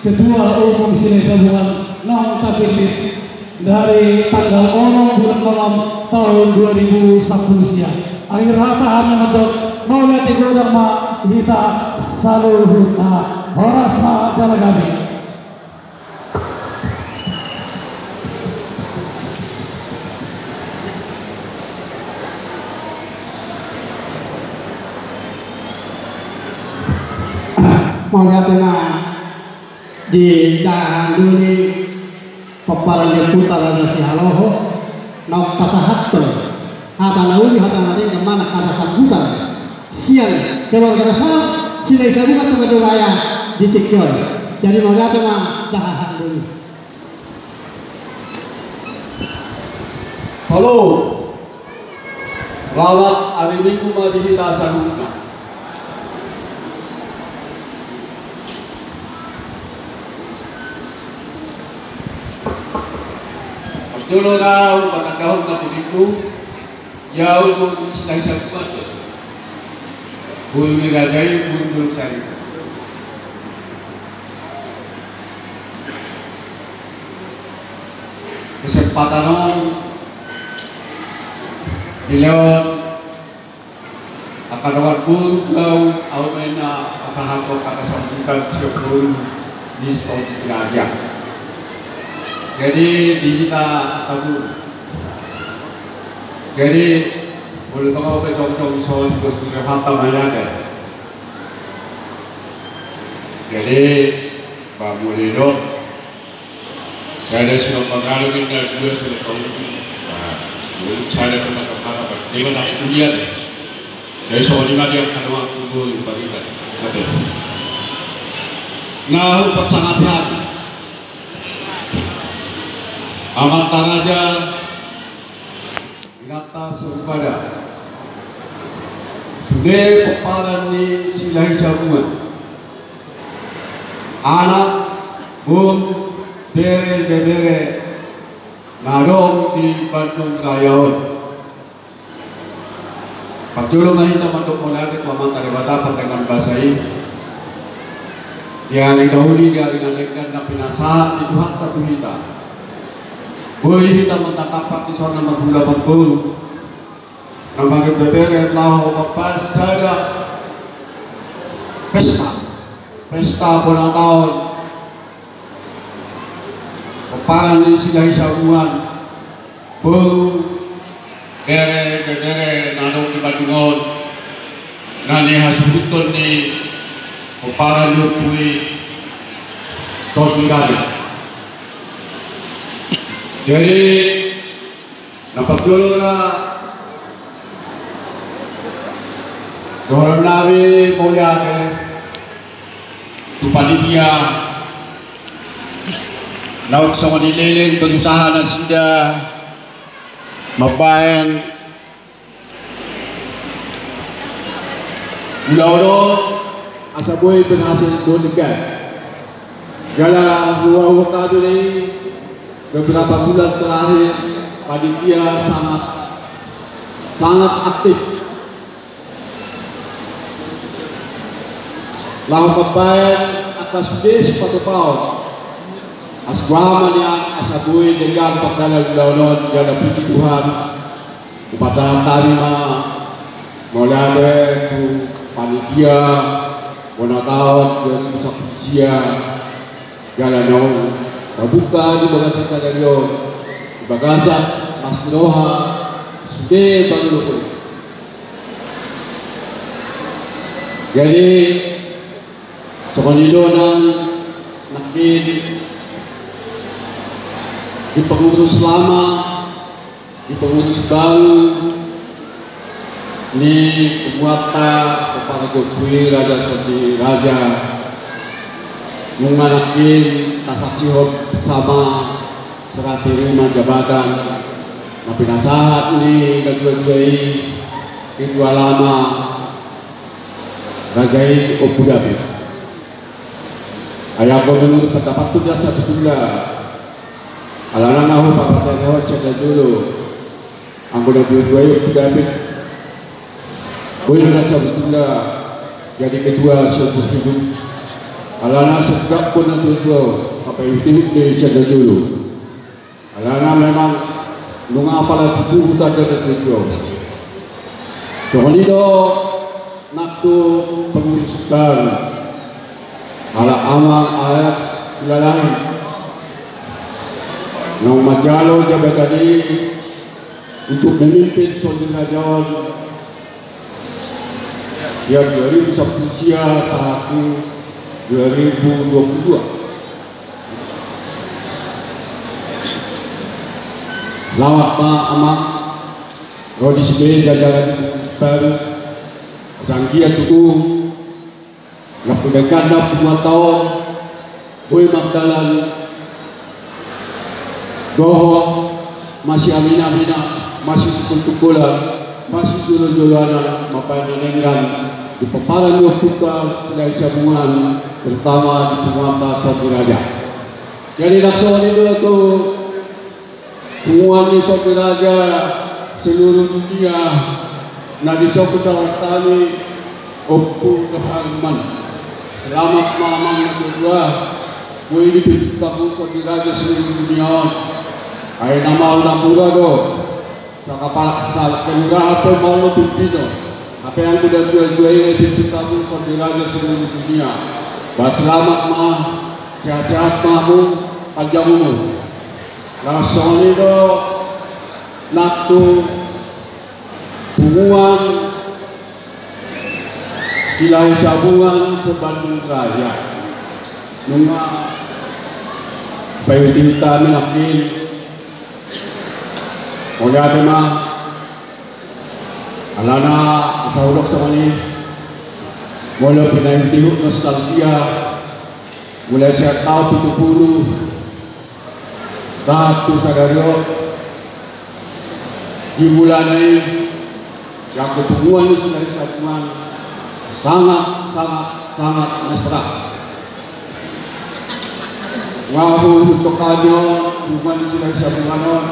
Speaker 6: ketua umum Cilai Sabungan Nong Kapilit dari tanggal 6 bulan malam tahun 2010 siang. Akhir hata hanya untuk Maulid Godang ma hita saluhuna horas ma dalagami.
Speaker 2: Mauliatna di dahan duni paparan yang putar ada si Haloho nak pasahatkan Hatanauli hatanari kemana ada sambutan siang keluarga besar silai sabungan kepada raya di Tikyon. Jadi moga cuma dahahan dulu.
Speaker 8: Halo, selamat hari Minggu mari kita sadukan. Dulu kau pada daun mati minggu, jauh pun sedang sadukan. Bul megajai bul sari. Kesempatan Dileon akan orang pun kau awalnya akan kau kata sambutan siapun di sekolah kerja. Jadi di kita tahu. Jadi boleh kau berjong-jong soal bersuara hantam aja deh. Jadi Pak Mulino, saya ada sudah pengaruh kita dua sudah tahu. Saya ada teman-teman apa? Dia nak kuliah deh. Dari soal lima dia akan waktu dulu bagi kita. Nah, sangat hati. Amat taraja Inata Surpada Sudah peparan ni silai sabungan anak pun bere ngadong di Bandung Rayawan Pagtulong na hinta mantok mo natin Paman taribata dengan bahasa ini Yang dahuli dia rinalagyan na pinasahan di Tuhan Tatuhita Boleh kita menangkap di sana magula betul. Namanya bebere lau lepas ada pesta bulan tahun. Peparan di silai sabuan. Bung bebere nadong di Bandungon. Nani hasbutun ni peparan yukui sosial. Jadi dapat dulu lah Tuhan Nabi mulia ke tu panitia laut sama dileleng berusaha dan sudah mapain udah asa boy berhasil dolikan gala dua waktu ini beberapa bulan terakhir panitia sangat aktif. Lau kebaik atas des patupau asbama yang asabui dengan pakalan launon jana puji Tuhan upacara tarima mulai ku panitia wanatawat dan pusat usia jalan terbuka di bagasi stadion, di bagasa Mas Noha, sudah bangun. Jadi sekolah nang nakin di pengurus lama, di pengurus baru, ini pemuatan kepada Gokui Raja seperti Raja menganakin tasaksihot bersama serah terima jabatan tapi nasihat ini kedua-duai kedua lama Rajai Abu Dhabi ayah menurut pendapat itu dan satu pula alana ngahu Pak Tengah cerita dulu anggota dua-duai Abu Dhabi boleh dan satu pula jadi kedua suatu hidup alana segak pun nanti apa itu cerita dulu alana memang nunga apalah itu tak ada tujuan soal itu naktu pengurusan ala amal ayat lain nang majalo jabatan ini untuk memimpin saudara Jawa yang 2010 tahun 2022 lawat Pak Amak Rodis B jajaran Ustaz Sangkia Tuku Lakukan 62 tahun Boy Magdalan Goho masih amina-amina masih tukul-tukulan masih jolo-joloan mapanenenggan di peparan Yofuka sedang sambungan terutama di Penguasa Saudi Raja. Jadi naksawan itu hubungan di Saudi Raja seluruh dunia Nabi Sokuta Tani Opku Keharman selamat mamang kedua boleh dipikirkan Saudi Raja seluruh dunia ay nama ulang pura do sa kenura apa mau pimpino apa yang sudah jual-jual ini dipikirkan Saudi Raja seluruh dunia selamat mah sehat-sehat mahmu panjang umur langsung itu naktu hubungan kilai sabungan sebanding raya nunga bayu tinta menapin oleh adema alana ataulok sa kani mulai pinahintihuk nostalgia mulai siya tao 70 Datu Sagario di bulan ini yang ketemuan itu dari satuan sangat mesra. Wahu untuk kanyo hubungan itu dari satuan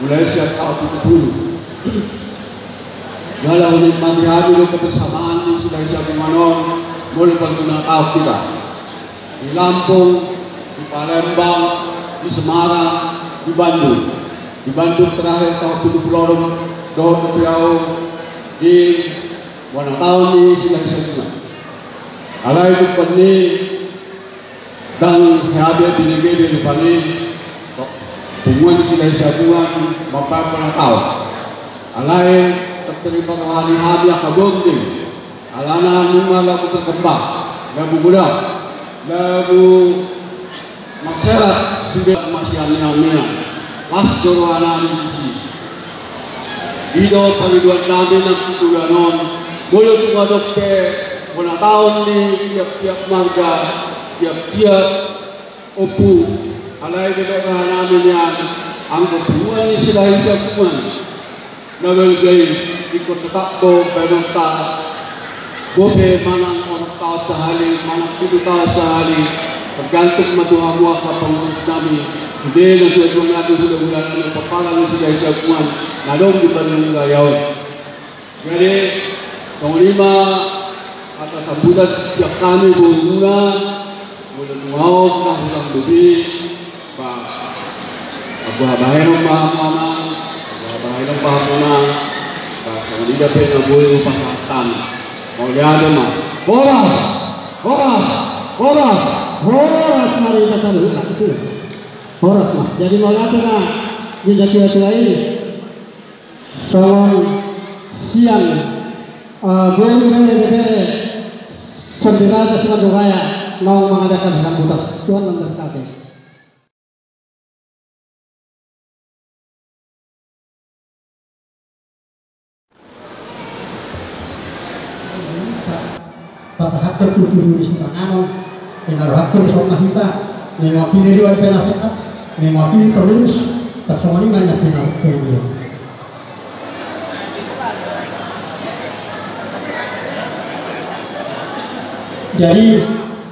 Speaker 8: mulai siap tahun 70. Kalau nikmati hati kebersamaan itu dari satuan mulai berguna tahun kita di Lampung, di Palembang, di Semarang, di Bandung terakhir tahun 70 doon Piau di wana tahun ni sila isa alay ko pani dan habi binibili ni pani tumuan sila isa buwan mapapalataw alay terterima kawani habi akabong din alana numala ko terkembang labu muda labu makserat sudah masih amina pas joroana ni Ido panggiluan namin ng tutulanon mulai tumadok ke wana tahun ni tiap-tiap marga tiap-tiap upu alay gano'n namin yan ang kapungan ni sila hisabuan nagalagay ikot na takbo bayang ta bobe manang orang tao sa hali manang tulo tao sa hali paggantok matuhamua ka pangurus namin hindi na tuwag natin hula-hula na papalang sila hisabuan na doon di Bandung Gayaw. Jadi kaulima kata sambutan tiap kami berguna mulai mau nak ulang budi pak aku habahin paham pak sama dia pengen boleh pasatan mau lihat mah boras mari kita cari itu boras mah jadi mau lihat na di jatuh ini Salam siang gue Saudi Raja Saudi Raya mau mengadakan sambutan Tuhan memberkati. Pada hak tertutur di Sintangan, dengan hak bersama kita, mewakili Dewan Penasehat, mewakili pengurus, tersebut banyak pengurus. Jadi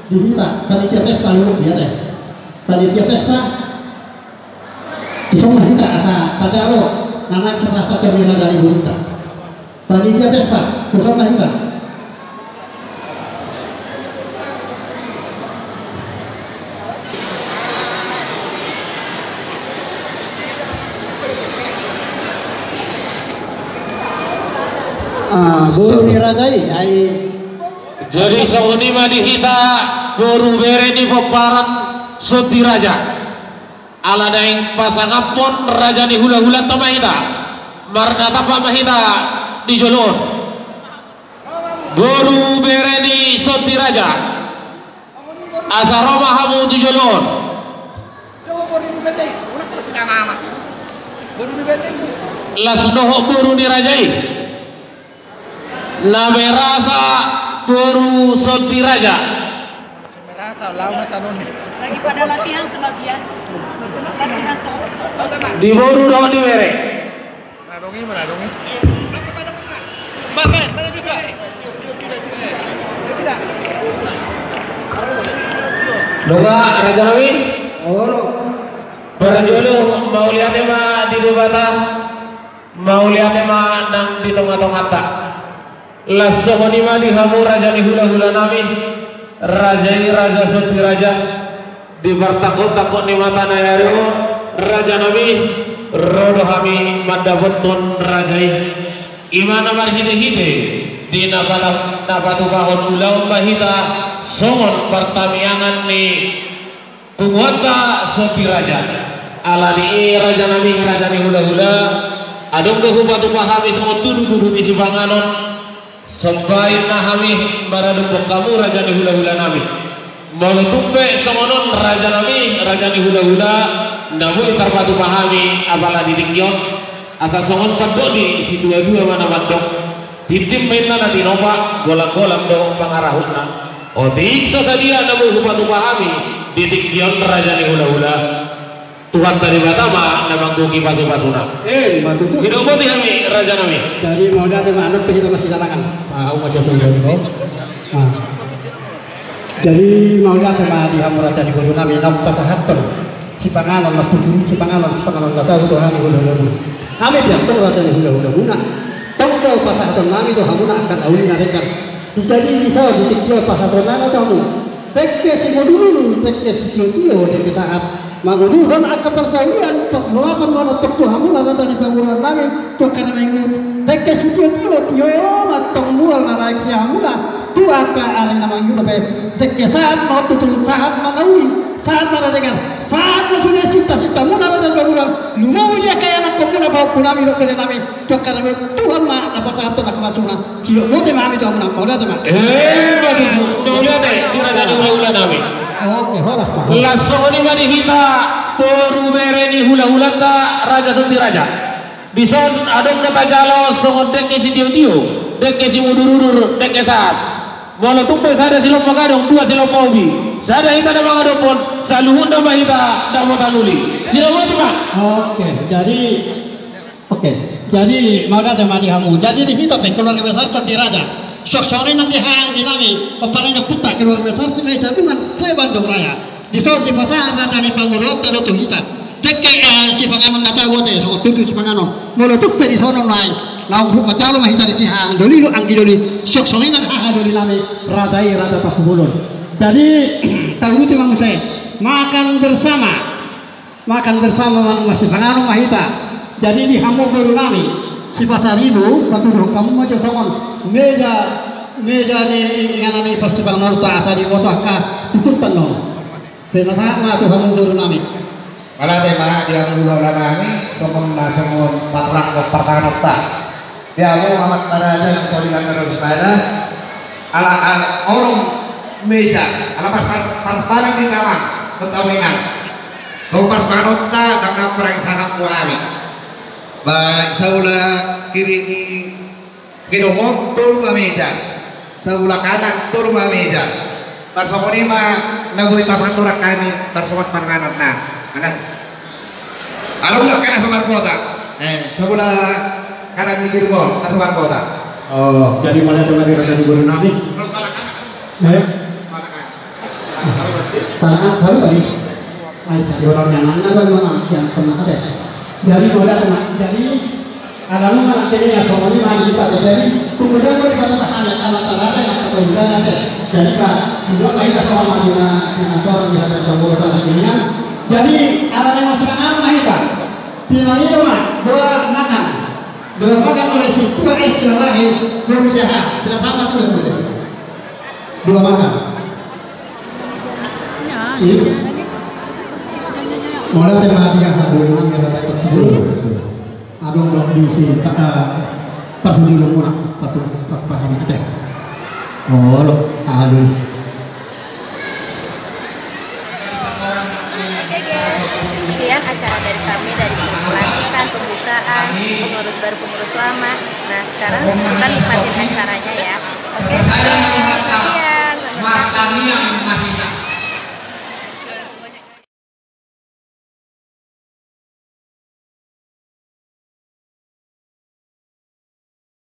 Speaker 8: di kita panitia pesta lu dia teh panitia pesta di semua kita asa pada lo nanak serasa termila dari buta panitia pesta bersama kita guru dirajai ai
Speaker 9: jadi sauni mah dihita guru bere di peparan Saudi Raja ala daeng pasangapon raja di hula-hula tamahita marna tapa mahita di jolon guru bere di Saudi Raja asaroma hamu di jolon lasnoho buru dirajai nabe rasa buru soti raja
Speaker 10: daripada latihan sebagian
Speaker 9: di buru dong di mere Doga Raja Nawi Perjulu mau lihatema di debata mau lihat ema nang di tengah-tengah tak lasohoni ma di hamu raja di hula-hula nami raja soti raja di bertakut-takut ni mata nayaru raja nabi rodo hami madabutun rajai imana marhide-hide di napatu kahon ulau mahita songon pertamiangan ni penguata soti raja alani raja nabi raja ni hula-hula adong kehubatu pahami songon tudu-tudu di sipanganon sampai nahami baradupok kamu raja ni hula-hula nabi malu tumpe songonon raja ni hula-hula namu itarpatu pahami apala didikyon asa songon padok di situ dua mana mandok titim mainna na tinopa golang-golang do pangarahutna o diiksa sadia namu hubatu pahami didikyon raja ni hula-hula Tuhan tadi batama nabang tuki pasu-pasuna
Speaker 2: matutu
Speaker 9: sino mo dihami raja nami
Speaker 2: dari mau dah sama anak pihit masih jalankan tahu macam tu jadi mau dah sama di hamur raja di guru nami nam pasahatton cipangalan cipangalan tak tahu tu hari hula-hula kami biar tu raja ni hula-hula guna tahu pasahatton nami tu hamuna akan awin ngarekan jadi bisa dicekil pasahatton nami tahu tekke si dulu tekke si tio tekke saat maguduhan akan persawian perlahan mana tentu hamuna raja di bangunan nami tu karena mengut tekke si tio matong mual naik si hamuna tu akan ada nama yuna be tekke saat mau tutup saat manawi saat mana dengar saat maksudnya cita-cita muna raja bangunan lu mau dia kayak anak komuna bawa punami lo kena nami tu karena Tuhan mah apa saat tu nak kemacuna kilo bote mami tu hamuna mau lihat sama
Speaker 9: betul mau lihat di raja ni hula-hula nami lasohoni mani hita poru bereni hula-hula ta raja senti raja bison adong nata jalo songon deke si tio deke si mudurur deke saat walau tumpe sada silom magadong dua silom paubi sada hita na mga dopon saluhun na mahita na matanuli silom mo diba
Speaker 2: jadi maka sama di hamu jadi di hita keluarga besar senti raja sok-sokin nang dihang dinami paparanya putak keluar besar sini jadungan sebandung raya di sok di pasar raja ni pangurot tado tu hita tekke si panganon nata wote so tutu si panganon molotuk pe di sono nai lau grup macalo mah hita di cihang doli lu anggi doli sok-sokin nang haha doli nami raja tahubulun jadi tahu itu mang saya makan bersama masih panganon mah hita jadi di hamu baru nami si pasar ibu patuh kamu mau songon meja ni ingana ni persibang norta asa di moto akar tutupan no penasa ma tu kamu turun nami
Speaker 11: ala tema dia mula nami songon patrak perkara norta dia mau amat taraja solidan terus pada ala orang meja ala pas barang di kamar ketawinan so pas norta karena perang sangat muami baik saula kiri ni Gidong tur meja, sebelah kanan tur meja. Tersebut ini mah nabuhi taman turak kami tersebut panganan nah, kanan. Kalau nggak kena semar kota, sebelah kanan di Gidong, semar kota.
Speaker 2: Oh, jadi malah cuma di raja di Guru Nabi.
Speaker 11: Terus malah kanan.
Speaker 2: Tangan selalu tadi. Jadi orang yang mana yang pernah ada. Jadi malah cuma jadi kalau mana kini yang somoni mah kita jadi kemudian kalau kita tahan alat-alat yang kita gunakan jadi pak juga kita sama dengan orang yang ada pengurus akhirnya jadi alat yang masuk akal mah kita pilih mah dua makan oleh si dua istilah lagi berusaha tidak sama sudah boleh dua makan mulai tema dia hadir dengan yang tersebut abang di si perhuni lumur patu paham kita oh lo aduh
Speaker 1: Sekian acara dari kami, dari pelantikan, pembukaan, pengurus baru, pengurus lama. Nah sekarang kita nikmatin acaranya ya. Oke, sekian.
Speaker 12: Mas kami yang masih